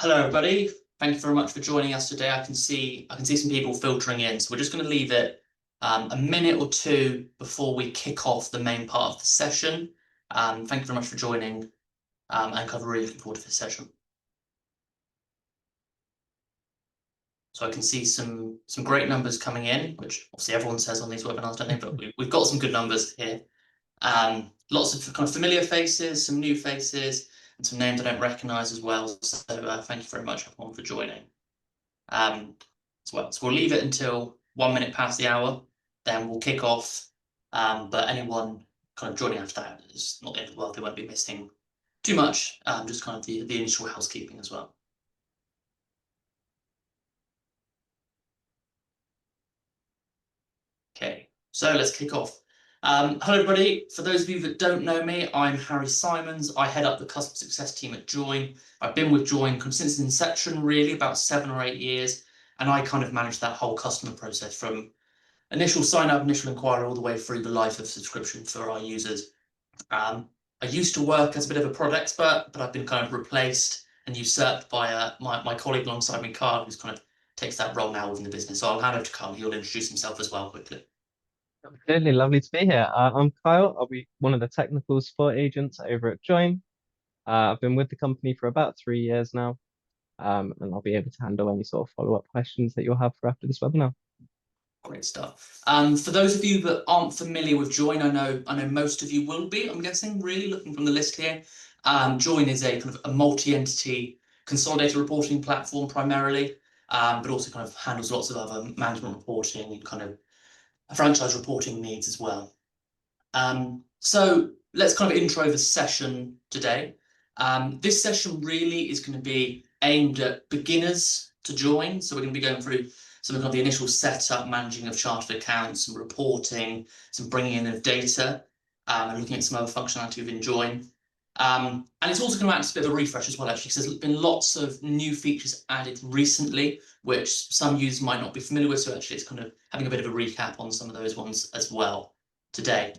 Hello, everybody. Thank you very much for joining us today. I can see some people filtering in, so we're just going to leave it a minute or two before we kick off the main part of the session. Thank you very much for joining, and kind of really looking forward to this session. So I can see some great numbers coming in, which obviously everyone says on these webinars, don't they? But we've got some good numbers here. Lots of kind of familiar faces, some new faces, and some names I don't recognise as well. So thank you very much, everyone, for joining. So we'll leave it until 1 minute past the hour, then we'll kick off. But anyone kind of joining after that is not the end of the world. They won't be missing too much. Just kind of the initial housekeeping as well. Okay, so let's kick off. Hello, everybody. For those of you that don't know me, I'm Harry Symons. I head up the customer success team at Joiin. I've been with Joiin since inception, really, about 7 or 8 years. And I kind of manage that whole customer process from initial sign up, initial inquiry, all the way through the life of subscription for our users. I used to work as a bit of a product expert, but I've been kind of replaced and usurped by my colleague alongside me, Carl, who's kind of takes that role now within the business. So I'll hand over to Carl. He'll introduce himself as well quickly. Absolutely lovely to be here. I'm Kyle. I'll be one of the technical support agents over at Joiin. I've been with the company for about 3 years now, and I'll be able to handle any sort of follow-up questions that you'll have for after this webinar. Great stuff. For those of you that aren't familiar with Joiin, I know most of you will be, I'm guessing, really looking from the list here. Joiin is a kind of a multi-entity consolidated reporting platform primarily, but also kind of handles lots of other management reporting and kind of franchise reporting needs as well. So let's kind of intro the session today. This session really is going to be aimed at beginners to Joiin. So we're going to be going through some of the initial setup, managing of chartered accounts, some reporting, some bringing in of data, and looking at some other functionality within Joiin. And it's also going to act as a bit of a refresh as well, actually, because there's been lots of new features added recently, which some users might not be familiar with. So actually, it's kind of having a bit of a recap on some of those ones as well today.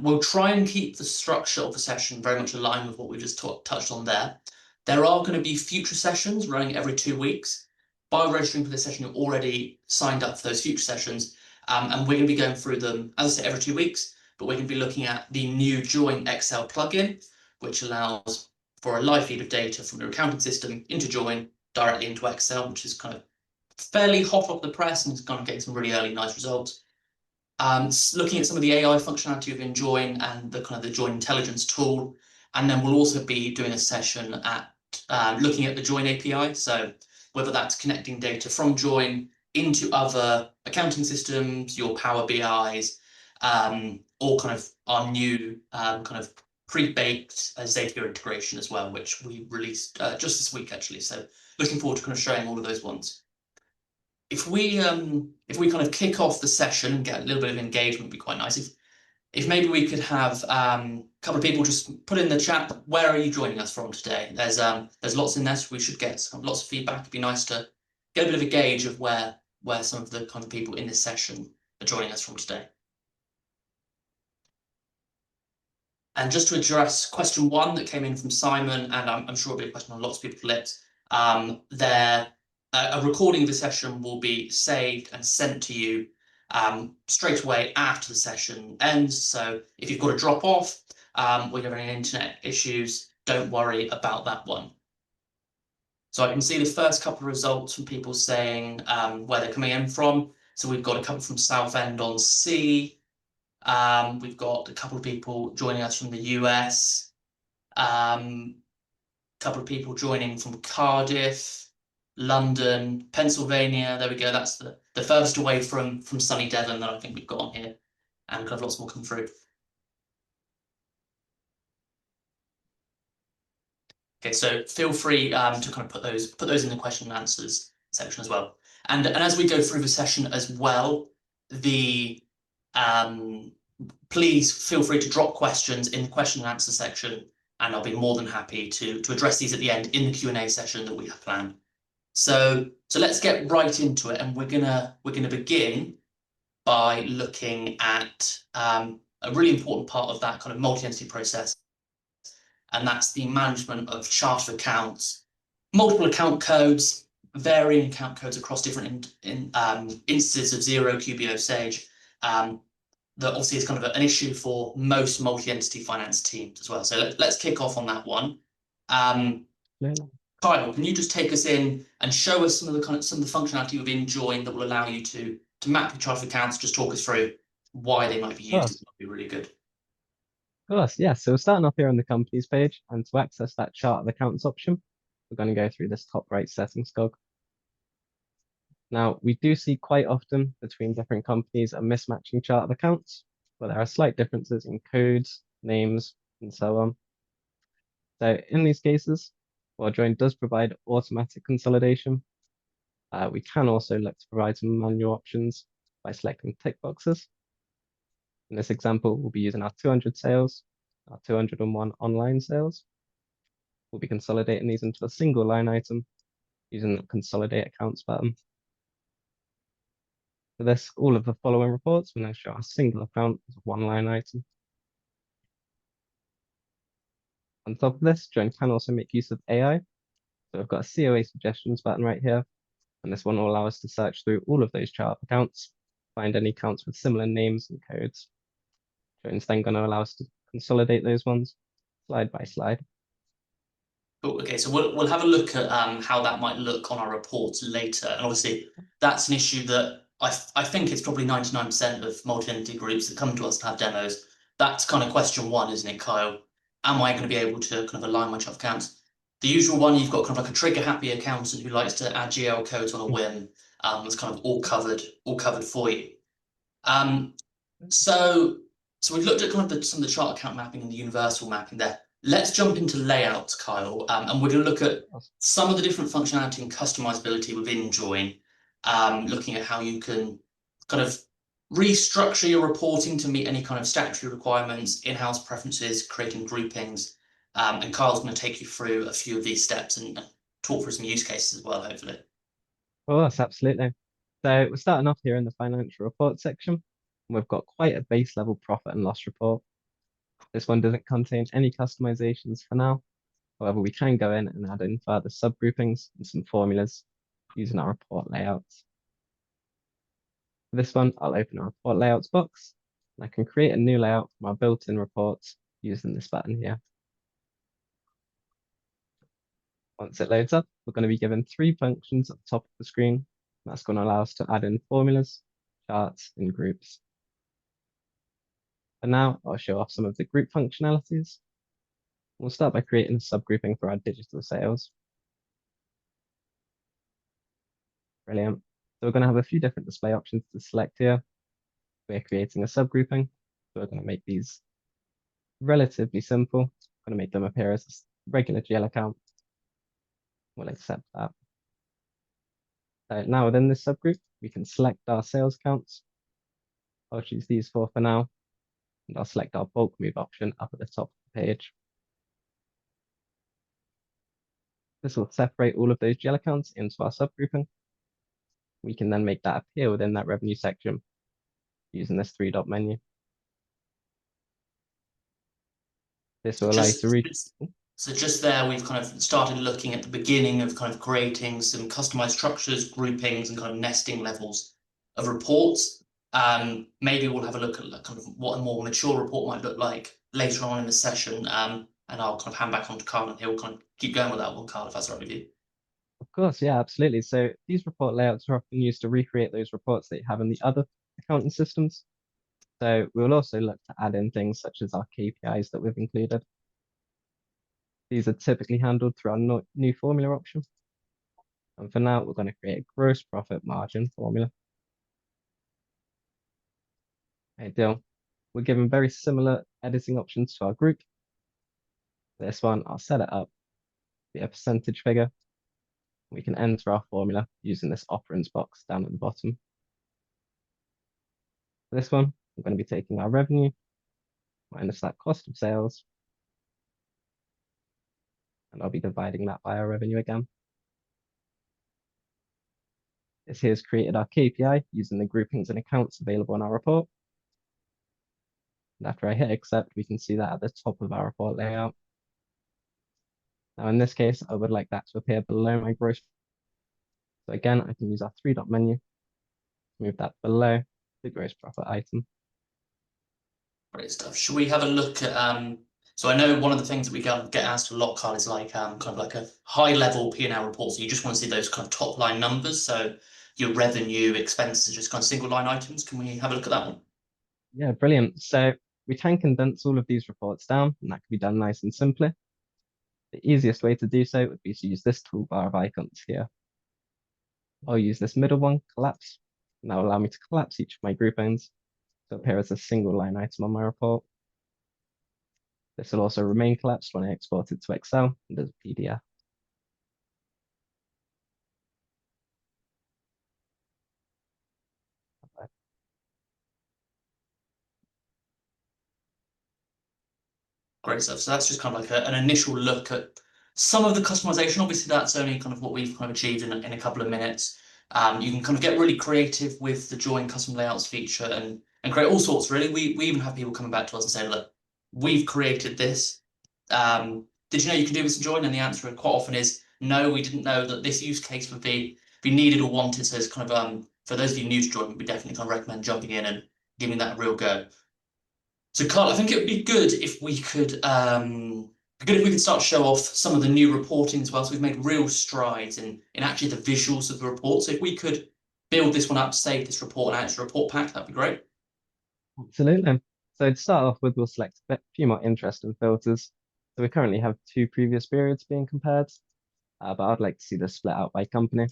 We'll try and keep the structure of the session very much aligned with what we just touched on there. There are going to be future sessions running every 2 weeks. By registering for this session, you're already signed up for those future sessions, and we're going to be going through them, as I say, every 2 weeks, but we're going to be looking at the new Joiin Excel plugin, which allows for a live feed of data from your accounting system into Joiin directly into Excel, which is kind of fairly hot off the press and is kind of getting some really early nice results. Looking at some of the AI functionality within Joiin and the kind of the Joiin intelligence tool, and then we'll also be doing a session at looking at the Joiin API. So whether that's connecting data from Joiin into other accounting systems, your Power BIs, or kind of our new kind of pre-baked Zapier integration as well, which we released just this week actually. So looking forward to kind of showing all of those ones. If we kind of kick off the session and get a little bit of engagement, would be quite nice. If maybe we could have a couple of people just put in the chat, where are you joining us from today? There's lots in there, so we should get lots of feedback. It'd be nice to get a bit of a gauge of where some of the kind of people in this session are joining us from today. And just to address question 1 that came in from Simon, and I'm sure it'll be a question on lots of people's lips, a recording of the session will be saved and sent to you straight away after the session ends. So if you've got to drop off or you have any internet issues, don't worry about that one. So I can see the first couple of results from people saying where they're coming in from. So we've got a couple from Southend-on-Sea. We've got a couple of people joining us from the US. A couple of people joining from Cardiff, London, Pennsylvania. There we go. That's the furthest away from sunny Devon that I think we've got on here, and kind of lots more come through. Okay, so feel free to kind of put those in the question and answers section as well. And as we go through the session as well, please feel free to drop questions in the question and answer section, and I'll be more than happy to address these at the end in the Q&A session that we have planned. So let's get right into it, and we're gonna begin by looking at a really important part of that kind of multi-entity process, and that's the management of chartered accounts multiple account codes, varying account codes across different instances of zero QBO stage. That obviously is kind of an issue for most multi-entity finance teams as well. So let's kick off on that one. Yeah. Kyle, can you just take us in and show us some of the functionality within Join that will allow you to map your chart of accounts? Just talk us through why they might be Of used. It course, might be really good. of course, yeah. So we're starting off here on the company's page, and to access that chart of accounts option, we're going to go through this top right settings cog. Now, we do see quite often between different companies a mismatching chart of accounts, where there are slight differences in codes, names, and so on. So in these cases, while Join does provide automatic consolidation, we can also look to provide some manual options by selecting tick boxes. In this example, we'll be using our 200 sales, our 201 online sales. We'll be consolidating these into a single line item using the consolidate accounts button. For this, all of the following reports will now show a single account as one line item. On top of this, Join can also make use of AI. So we've got a COA suggestions button right here, and this one will allow us to search through all of those chart accounts, find any accounts with similar names and codes. Join's then going to allow us to consolidate those ones slide by slide. Cool. Okay, so we'll have a look at how that might look on our reports later. And obviously, that's an issue that I think it's probably 99% of multi-entity groups that come to us to have demos. That's kind of question one, isn't it, Kyle? Am I going to be able to kind of align my chart accounts? The usual one, you've got kind of like a trigger-happy accountant who likes to add GL codes on a whim. That's kind of all covered for you. Um, so, so we've looked at kind of some of the chart account mapping and the universal mapping there. Let's jump into layouts, Kyle, and we're going to look at some of the different functionality and customizability within Join, looking at how you can kind of restructure your reporting to meet any kind of statutory requirements, in-house preferences, creating groupings, and Kyle's going to take you through a few of these steps and talk through some use cases as well, hopefully. Of course, absolutely. So we're starting off here in the financial report section. We've got quite a base level profit and loss report. This one doesn't contain any customizations for now. However, we can go in and add in further subgroupings and some formulas using our report layouts. For this one, I'll open a report layouts box, and I can create a new layout from our built-in reports using this button here. Once it loads up, we're going to be given three functions at the top of the screen. That's going to allow us to add in formulas, charts, and groups. And now I'll show off some of the group functionalities. We'll start by creating a subgrouping for our digital sales. Brilliant. So we're going to have a few different display options to select here. We're creating a subgrouping. So we're going to make these relatively simple. I'm going to make them appear as a regular GL account. We'll accept that. Now within this subgroup, we can select our sales counts. I'll choose these four for now, and I'll select our bulk move option up at the top of the page. This will separate all of those GL accounts into our subgrouping. We can then make that appear within that revenue section using this three-dot menu. This will allow you to read. So just there, we've kind of started looking at the beginning of kind of creating some customized structures, groupings, and kind of nesting levels of reports. Maybe we'll have a look at kind of what a more mature report might look like later on in the session. And I'll kind of hand back on to Carl, and he'll kind of keep going with that one, Carl, if that's all right with you. Of course, yeah, absolutely. So these report layouts are often used to recreate those reports that you have in the other accounting systems. So we'll also look to add in things such as our KPIs that we've included. These are typically handled through our new formula option. And for now, we're going to create a gross profit margin formula. Ideal. We're given very similar editing options to our group. This one, I'll set it up, be a percentage figure. We can enter our formula using this operands box down at the bottom. For this one, we're going to be taking our revenue minus that cost of sales, and I'll be dividing that by our revenue again. This here has created our KPI using the groupings and accounts available in our report. And after I hit accept, we can see that at the top of our report layout. Now in this case, I would like that to appear below my gross. So again, I can use our three-dot menu, move that below the gross profit item. Great stuff. Should we have a look at so I know one of the things that we get asked a lot, Carl, is like kind of like a high level P&L report. So you just want to see those kind of top line numbers. So your revenue, expenses, just kind of single line items. Can we have a look at that one? Yeah, brilliant. So we can condense all of these reports down, and that can be done nice and simply. The easiest way to do so would be to use this toolbar of icons here. I'll use this middle one, collapse, and that will allow me to collapse each of my groupings to appear as a single line item on my report. This will also remain collapsed when I export it to Excel and as a PDF. Great stuff. So that's just kind of like an initial look at some of the customization. Obviously, that's only kind of what we've kind of achieved in a couple of minutes. You can kind of get really creative with the Join custom layouts feature and create all sorts, really. We even have people coming back to us and saying, look, we've created this. Did you know you can do this in Join? And the answer quite often is no, we didn't know that this use case would be needed or wanted. So it's kind of for those of you new to Join, we definitely kind of recommend jumping in and giving that a real go. So, Carl, I think it would be good if we could start to show off some of the new reporting as well. So we've made real strides in actually the visuals of the report. So if we could build this one up, save this report and add it to a report pack, that'd be great. Absolutely. So to start off with, we'll select a few more interesting filters. So we currently have two previous periods being compared, but I'd like to see this split out by company.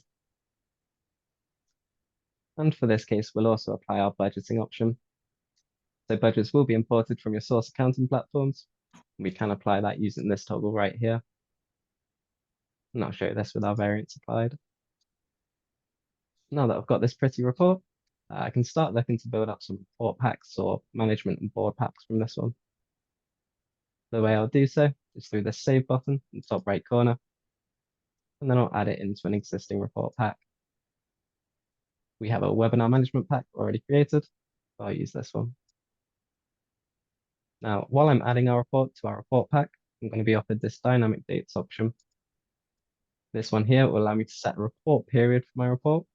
And for this case, we'll also apply our budgeting option. So budgets will be imported from your source accounting platforms. We can apply that using this toggle right here. And I'll show you this with our variance applied. Now that I've got this pretty report, I can start looking to build up some report packs or management and board packs from this one. The way I'll do so is through the save button in the top right corner, and then I'll add it into an existing report pack. We have a webinar management pack already created, so I'll use this one. Now, while I'm adding our report to our report pack, I'm going to be offered this dynamic dates option. This one here will allow me to set a report period for my report,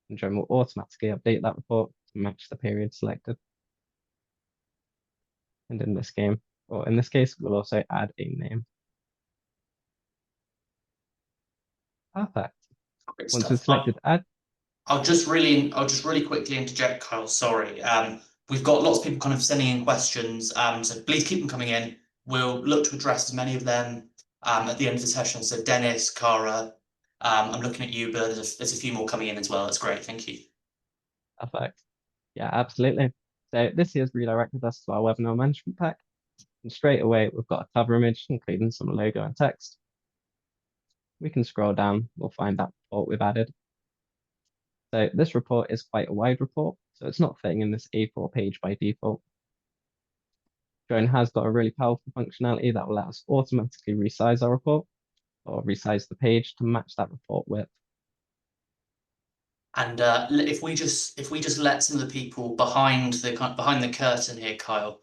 and Join will automatically update that report to match the period selected. And in this case, we'll also add a name. Perfect. Great Once we've stuff. selected add, I'll just really quickly interject, Kyle. Sorry. We've got lots of people kind of sending in questions, so please keep them coming in. We'll look to address as many of them at the end of the session. So Dennis, Cara, I'm looking at you, but there's a few more coming in as well. That's great. Thank you. perfect. Yeah, absolutely. So this here has redirected us to our webinar management pack. And straight away, we've got a cover image, including some logo and text. We can scroll down, we'll find that report we've added. So this report is quite a wide report, so it's not fitting in this A4 page by default. Joiin has got a really powerful functionality that will let us automatically resize our report or resize the page to match that report width. And if we just let some of the people behind the curtain here, Kyle,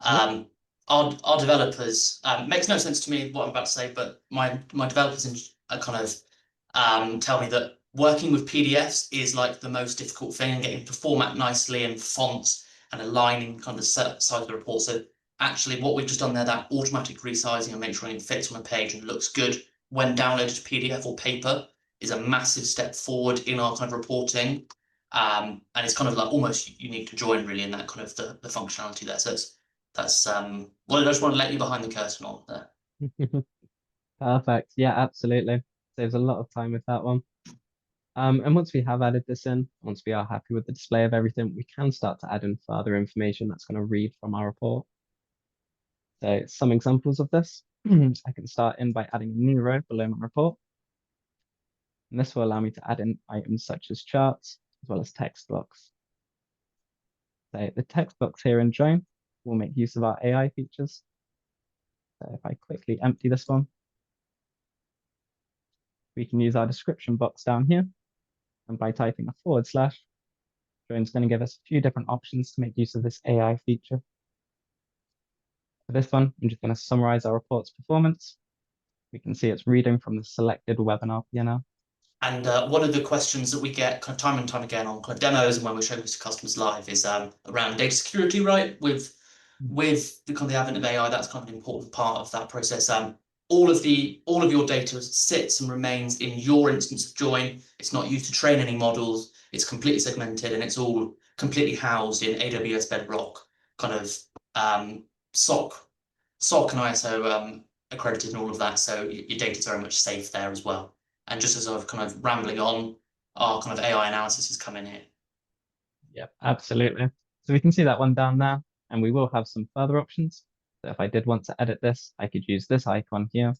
Yep. our developers makes no sense to me what I'm about to say, but my developers kind of tell me that working with PDFs is like the most difficult thing, and getting to format nicely and fonts and aligning kind of the size of the report. So actually, what we've just done there, that automatic resizing and make sure it fits on a page and looks good when downloaded to PDF or paper, is a massive step forward in our kind of reporting. And it's kind of like almost unique to Join really in that kind of the functionality there. So that's well, I just want to let you behind the curtain on there. Perfect. Yeah, absolutely. Saves a lot of time with that one. And once we have added this in, once we are happy with the display of everything, we can start to add in further information that's going to read from our report. So some examples of this, I can start in by adding a new row below my report. And this will allow me to add in items such as charts, as well as text blocks. So the text blocks here in Join will make use of our AI features. So if I quickly empty this one, we can use our description box down here. And by typing a /, Join's going to give us a few different options to make use of this AI feature. For this one, I'm just going to summarize our report's performance. We can see it's reading from the selected webinar P&L. And one of the questions that we get kind of time and time again on kind of demos and when we're showing this to customers live is around data security, right? With the kind of the advent of AI, that's kind of an important part of that process. All of your data sits and remains in your instance of Join. It's not used to train any models. It's completely segmented and it's all completely housed in AWS Bedrock, kind of SOC and ISO accredited and all of that. So your data is very much safe there as well. And just as I was kind of rambling on, our kind of AI analysis is coming in. Yep, absolutely. So we can see that one down there, and we will have some further options. So if I did want to edit this, I could use this icon here,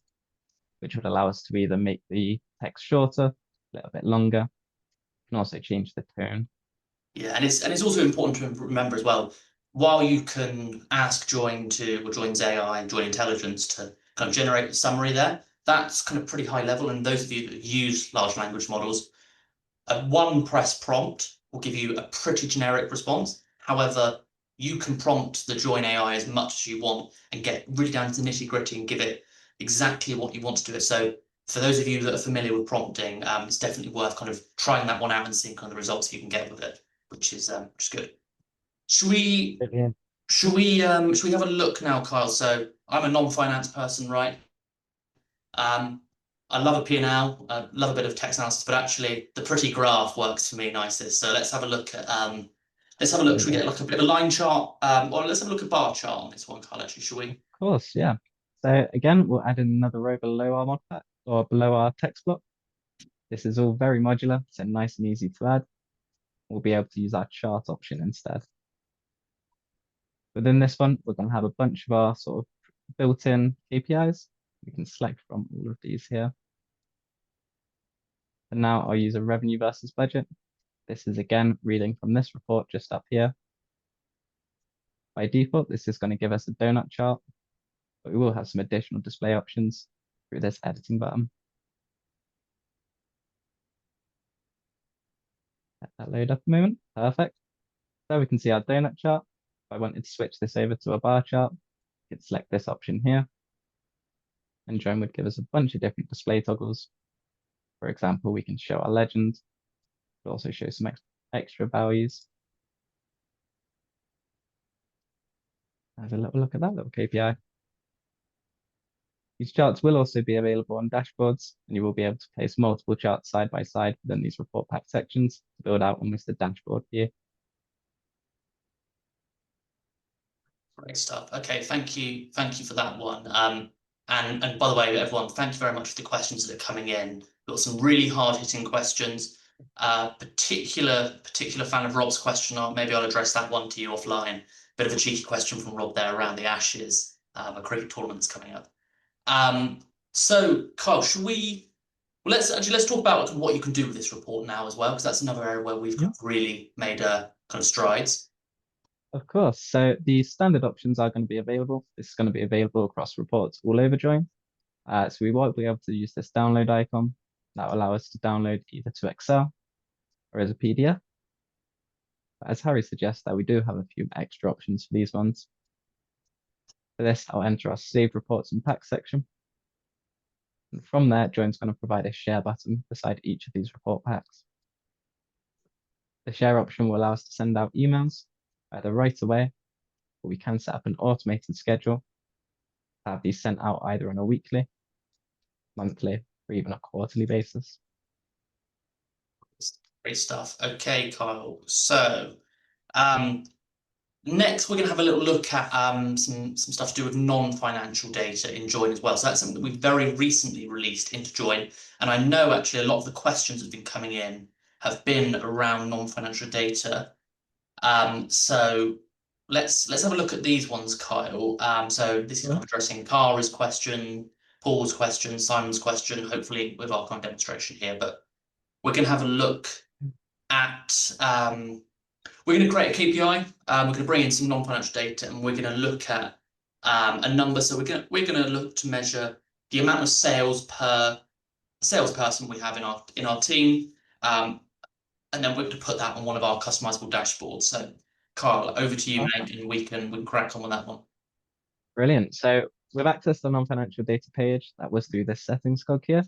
which would allow us to either make the text shorter, a little bit longer, and also change the tone. Yeah, and it's also important to remember as well, while you can ask Join's AI and Join Intelligence to kind of generate a summary there, that's kind of pretty high level. And those of you that use large language models, a one press prompt will give you a pretty generic response. However, you can prompt the Join AI as much as you want and get really down to the nitty gritty and give it exactly what you want to do it. So for those of you that are familiar with prompting, it's definitely worth kind of trying that one out and seeing kind of the results you can get with it, which is good. Should we Brilliant. should we have a look now, Kyle? So I'm a non-finance person, right? Um, I love a P&L, I love a bit of text analysis, but actually the pretty graph works for me nicest. So let's have a look at Should we Absolutely. get like a bit of a line chart? Or let's have a look at bar chart on this one, Kyle, actually, shall we? Of course, yeah. So again, we'll add in another row below our mod pack or below our text block. This is all very modular, so nice and easy to add. We'll be able to use our chart option instead. Within this one, we're going to have a bunch of our sort of built-in KPIs. We can select from all of these here. And now I'll use a revenue versus budget. This is again reading from this report just up here. By default, this is going to give us a donut chart, but we will have some additional display options through this editing button. Let that load up a moment. Perfect. So we can see our donut chart. If I wanted to switch this over to a bar chart, I could select this option here. And Joiin would give us a bunch of different display toggles. For example, we can show our legend, but also show some extra values. Have a little look at that little KPI. These charts will also be available on dashboards, and you will be able to place multiple charts side by side within these report pack sections to build out almost a dashboard view. Great stuff. Okay, thank you for that one. And by the way, everyone, thank you very much for the questions that are coming in. We've got some really hard-hitting questions. Particular fan of Rob's question. Maybe I'll address that one to you offline. Bit of a cheeky question from Rob there around the Ashes, a cricket tournament that's coming up. So Kyle, let's talk about what you can do with this report now as well, because that's another area where we've really made kind of strides. Of course. So the standard options are going to be available. This is going to be available across reports all over Joiin. So we won't be able to use this download icon. That will allow us to download either to Excel or as a PDF. But as Harry suggests, that we do have a few extra options for these ones. For this, I'll enter our saved reports and packs section. And from there, Join's going to provide a share button beside each of these report packs. The share option will allow us to send out emails either right away, or we can set up an automated schedule to have these sent out either on a weekly, monthly, or even a quarterly basis. Great stuff. Okay, Kyle. So next we're going to have a little look at some stuff to do with non-financial data in Join as well. So that's something that we've very recently released into Join. And I know actually a lot of the questions that have been coming in have been around non-financial data. So let's have a look at these ones, Kyle. So this is kind of addressing Kara's question, Paul's question, Symons' question, hopefully with our kind of demonstration here. But we're going to have a look at we're going to create a KPI. We're going to bring in some non-financial data, and we're going to look at a number. So we're going to look to measure the amount of sales per salesperson we have in our team, and then we're going to put that on one of our customizable dashboards. So, Carl, over to you, mate, and we can crack on with that one. Brilliant. So we've accessed the non-financial data page that was through this settings cog here.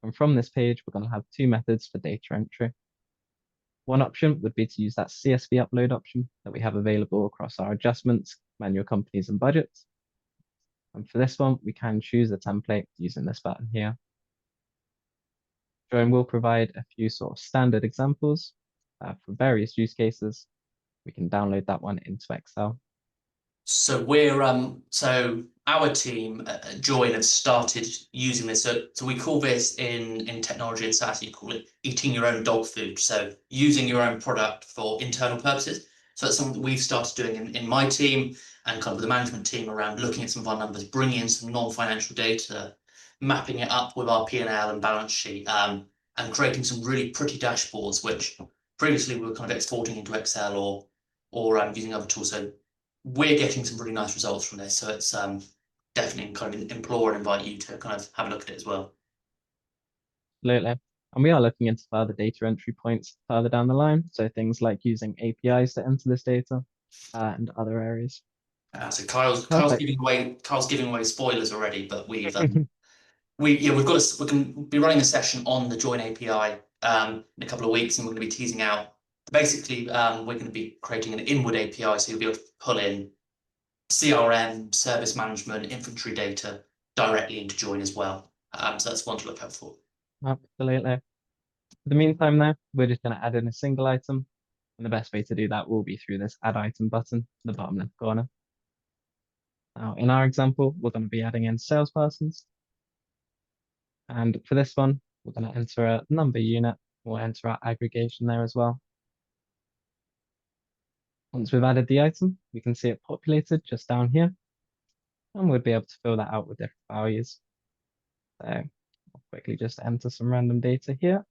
And from this page, we're going to have two methods for data entry. One option would be to use that CSV upload option that we have available across our adjustments, manual companies and budgets. And for this one, we can choose a template using this button here. Joiin will provide a few sort of standard examples for various use cases. We can download that one into Excel. So so our team at Joiin have started using this. So we call this in technology and SaaS, you call it eating your own dog food. So using your own product for internal purposes. So that's something that we've started doing in my team and kind of the management team around looking at some of our numbers, bringing in some non-financial data, mapping it up with our P&L and balance sheet, and creating some really pretty dashboards, which previously we were kind of exporting into Excel or using other tools. So we're getting some really nice results from this. So it's definitely kind of implore and invite you to kind of have a look at it as well. Absolutely. And we are looking into further data entry points further down the line. So things like using APIs to enter this data and other areas. So Kyle's Perfect. giving away spoilers already, but we've got we're going to be running a session on the Join API in a couple of weeks, and we're going to be teasing out. Basically, we're going to be creating an inward API, so you'll be able to pull in CRM, service management, inventory data directly into Join as well. So that's one to look out for. Absolutely. For the meantime, though, we're just going to add in a single item. And the best way to do that will be through this add item button in the bottom left corner. Now, in our example, we're going to be adding in salespersons. And for this one, we're going to enter a number unit. We'll enter our aggregation there as well. Once we've added the item, we can see it populated just down here. And we'll be able to fill that out with different values. So I'll quickly just enter some random data here.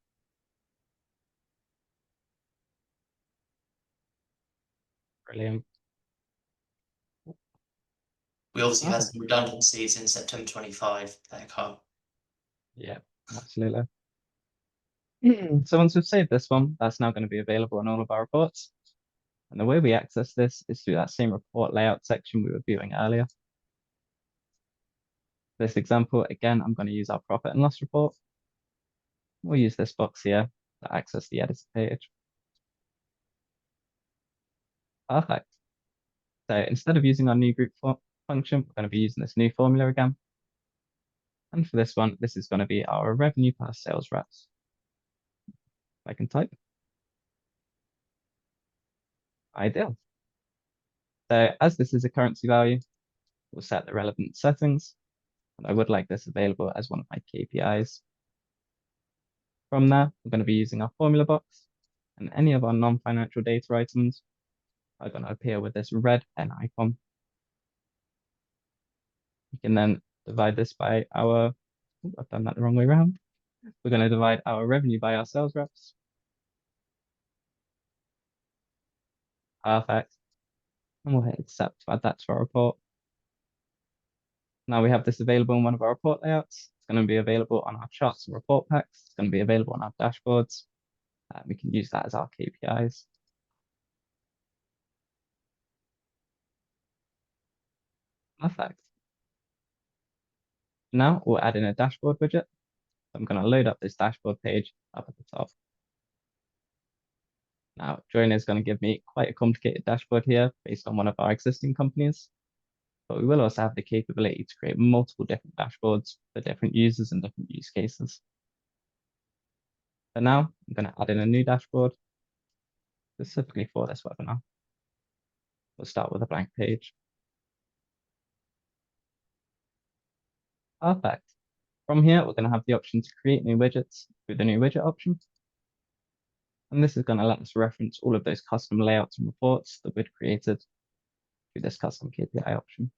Brilliant. We obviously had Perfect. some redundancies in September 25 there, Carl. Yeah, absolutely. So once we've saved this one, that's now going to be available in all of our reports. And the way we access this is through that same report layout section we were viewing earlier. For this example, again, I'm going to use our profit and loss report. We'll use this box here to access the editor page. Perfect. So instead of using our new group function, we're going to be using this new formula again. And for this one, this is going to be our revenue per sales reps. I can type. Ideal. So as this is a currency value, we'll set the relevant settings. And I would like this available as one of my KPIs. From there, we're going to be using our formula box, and any of our non-financial data items are going to appear with this red N icon. You can then divide this by our, I've done that the wrong way around. We're going to divide our revenue by our sales reps. Perfect. And we'll hit accept to add that to our report. Now we have this available in one of our report layouts. It's going to be available on our charts and report packs. It's going to be available on our dashboards. We can use that as our KPIs. Perfect. Now we'll add in a dashboard widget. I'm going to load up this dashboard page up at the top. Now, Joiin is going to give me quite a complicated dashboard here based on one of our existing companies, but we will also have the capability to create multiple different dashboards for different users and different use cases. For now, I'm going to add in a new dashboard specifically for this webinar. We'll start with a blank page. Perfect. From here, we're going to have the option to create new widgets through the new widget option. And this is going to let us reference all of those custom layouts and reports that we'd created through this custom KPI option.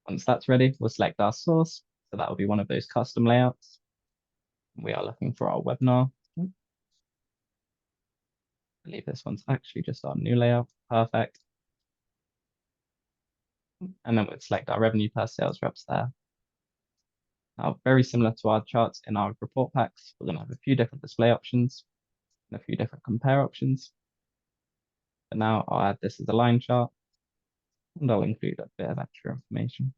Once that's ready, we'll select our source. So that will be one of those custom layouts. We are looking for our webinar. I believe this one's actually just our new layout. Perfect. And then we'll select our revenue per sales reps there. Now, very similar to our charts in our report packs, we're going to have a few different display options and a few different compare options. But now I'll add this as a line chart. And I'll include a bit of extra information.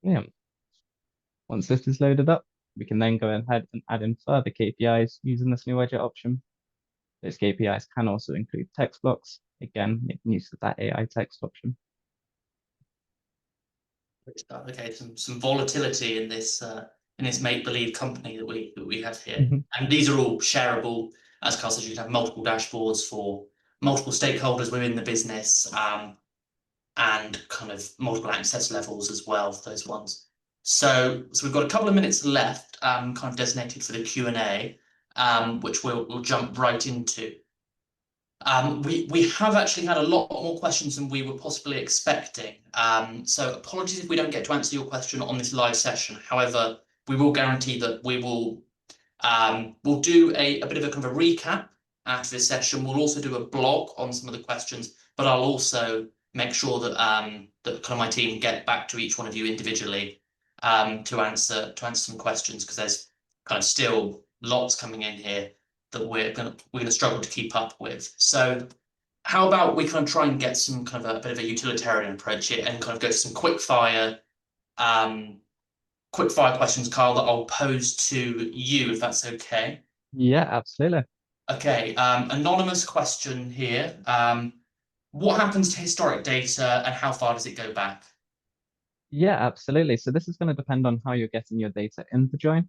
Yeah. Once this is loaded up, we can then go ahead and add in further KPIs using this new widget option. Those KPIs can also include text blocks, again, making use of that AI text option. Okay, some volatility in this make-believe company that we have here. Mhm. And these are all shareable. As Carl said, you can have multiple dashboards for multiple stakeholders within the business, and kind of multiple access levels as well for those ones. So we've got a couple of minutes left, kind of designated for the Q&A, which we'll jump right into. We have actually had a lot more questions than we were possibly expecting. So apologies if we don't get to answer your question on this live session. However, we will guarantee that we'll do a bit of a kind of a recap after this session. We'll also do a blog on some of the questions, but I'll also make sure that that kind of my team get back to each one of you individually, to answer some questions, because there's kind of still lots coming in here that we're gonna struggle to keep up with. So how about we kind of try and get some kind of a bit of a utilitarian approach here and kind of go to some um, quick fire questions, Carl, that I'll pose to you, if that's okay. Yeah, absolutely. Okay, anonymous question here. What happens to historic data and how far does it go back? Yeah, absolutely. So this is going to depend on how you're getting your data into Join.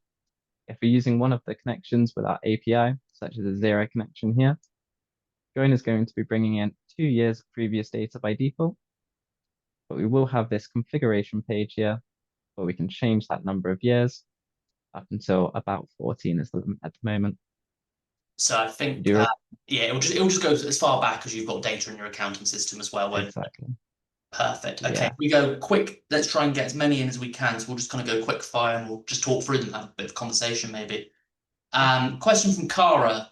If we're using one of the connections with our API, such as a zero connection here, Join is going to be bringing in 2 years of previous data by default, but we will have this configuration page here where we can change that number of years up until about 14 is the limit at the moment. So I We think, do yeah, it'll just go as far back as you've got data in your accounting system as well, won't it? exactly. Perfect. Okay, Yeah. we go quick. Let's try and get as many in as we can. So we'll just kind of go quick fire and we'll just talk through them, have a bit of conversation maybe. Question from Cara.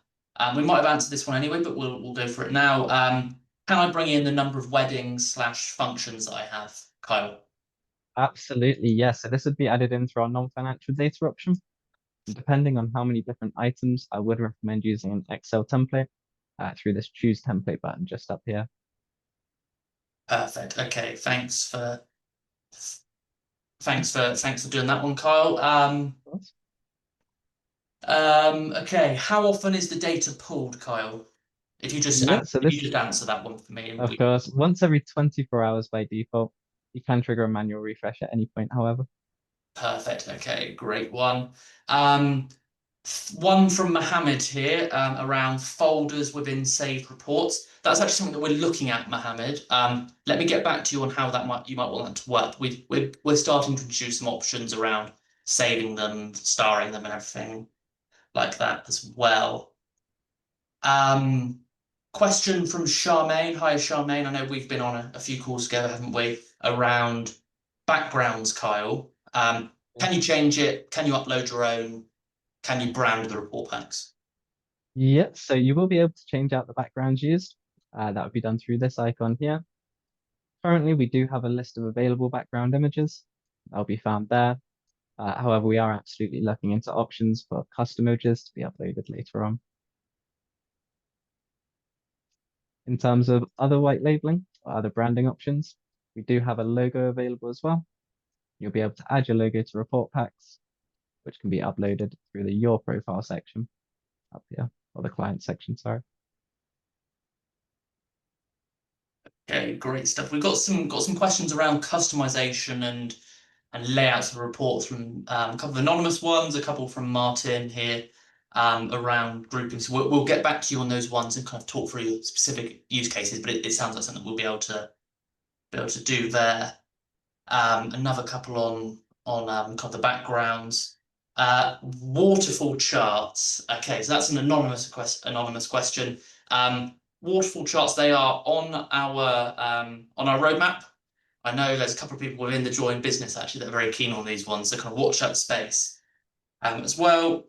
We might have answered this one anyway, but we'll go for it now. Can I bring in the number of weddings slash functions that I have, Kyle? Absolutely, yes. So this would be added in through our non-financial data option. And depending on how many different items, I would recommend using an Excel template through this choose template button just up here. Perfect. Okay, thanks for doing that one, Kyle. Okay, how often is the data pulled, Kyle? If you just Yeah, so if you this, just answer that one for me, and of course, once every 24 hours by default. You can trigger a manual refresh at any point, however. perfect. Okay, great one. Um, One from Mohammed here, around folders within saved reports. That's actually something that we're looking at, Mohammed. Let me get back to you on how you might want that to work. We're starting to introduce some options around saving them, starring them, and everything like that as well. Um, Question from Charmaine. Hi, Charmaine. I know we've been on a few calls together, haven't we? Around backgrounds, Kyle. Can you change it? Can you upload your own? Can you brand the report packs? Yeah, so you will be able to change out the backgrounds used. That would be done through this icon here. Currently, we do have a list of available background images. That'll be found there. However, we are absolutely looking into options for custom images to be uploaded later on. In terms of other white labeling or other branding options, we do have a logo available as well. You'll be able to add your logo to report packs, which can be uploaded through the Your Profile section up here, or the Client section, sorry. Okay, great stuff. We've got some questions around customization and layouts of reports from a couple of anonymous ones, a couple from Martin here, around grouping. So we'll get back to you on those ones and kind of talk through specific use cases. But it sounds like something we'll be able to do there. Another couple on kind of the backgrounds. Waterfall charts. Okay, so that's an anonymous question. Waterfall charts, they are on our roadmap. I know there's a couple of people within the Join business actually that are very keen on these ones, so kind of watch that space as well.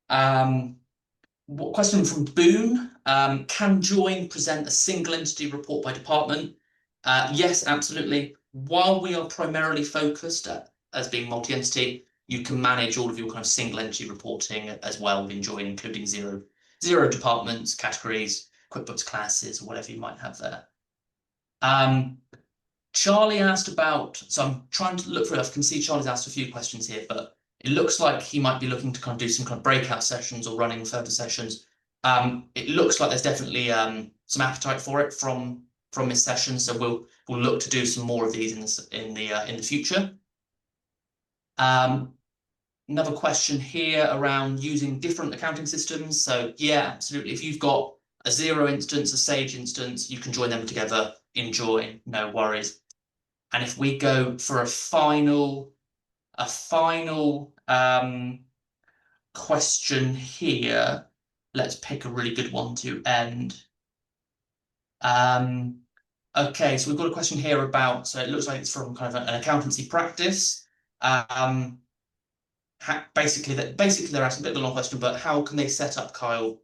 Question from Boone. Can Join present a single entity report by department? Yes, absolutely. While we are primarily focused as being multi-entity, you can manage all of your kind of single entity reporting as well within Join, including zero 0 departments, categories, QuickBooks classes, or whatever you might have there. Charlie asked about, so I'm trying to look through, I can see Charlie's asked a few questions here, but it looks like he might be looking to kind of do some kind of breakout sessions or running further sessions. It looks like there's definitely some appetite for it from his session, so we'll look to do some more of these in the future. Another question here around using different accounting systems. So yeah, absolutely. If you've got a Xero instance, a Sage instance, you can join them together in Joiin, no worries. And if we go for a final question here, let's pick a really good one to end. Okay, so we've got a question here about, so it looks like it's from kind of an accountancy practice. Basically they're asking a bit of a long question, but how can they set up, Kyle,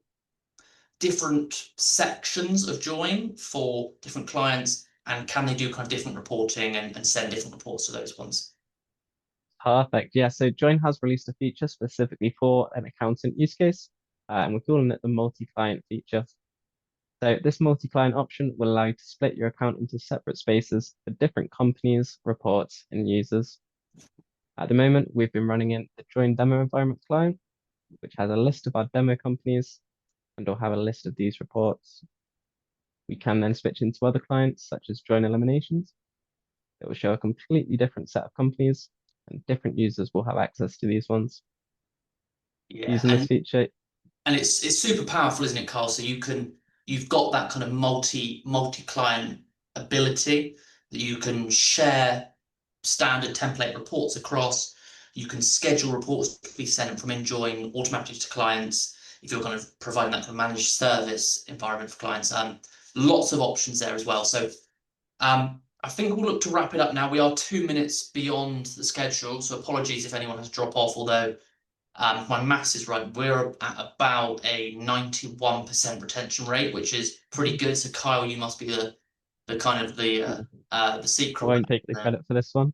different sections of Joiin for different clients, and can they do kind of different reporting and send different reports to those ones? Perfect. Yeah, so Join has released a feature specifically for an accountant use case, and we're calling it the multi-client feature. So this multi-client option will allow you to split your account into separate spaces for different companies, reports, and users. At the moment, we've been running in the Join demo environment client, which has a list of our demo companies and will have a list of these reports. We can then switch into other clients, such as Join Eliminations. It will show a completely different set of companies, and different users will have access to these ones. Yeah, Using this feature, and it's super powerful, isn't it, Carl? So you've got that kind of multi-client ability that you can share standard template reports across. You can schedule reports to be sent from InJoin automatically to clients if you're kind of providing that kind of managed service environment for clients. Lots of options there as well. So I think we'll look to wrap it up now. We are 2 minutes beyond the schedule, so apologies if anyone has to drop off, although my maths is right, we're at about a 91% retention rate, which is pretty good. So Kyle, you must be the kind of the I secret won't take the weapon there. credit for this one.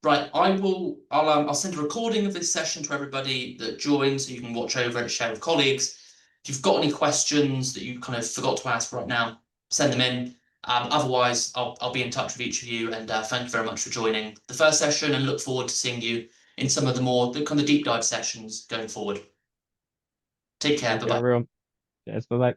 Right, I'll send a recording of this session to everybody that joins, so you can watch over and share with colleagues. If you've got any questions that you kind of forgot to ask right now, send them in. Otherwise, I'll be in touch with each of you, and thank you very much for joining the first session, and look forward to seeing you in some of the kind of deep dive sessions going forward. Take care. Thank you, Bye bye. everyone. Cheers. Bye bye.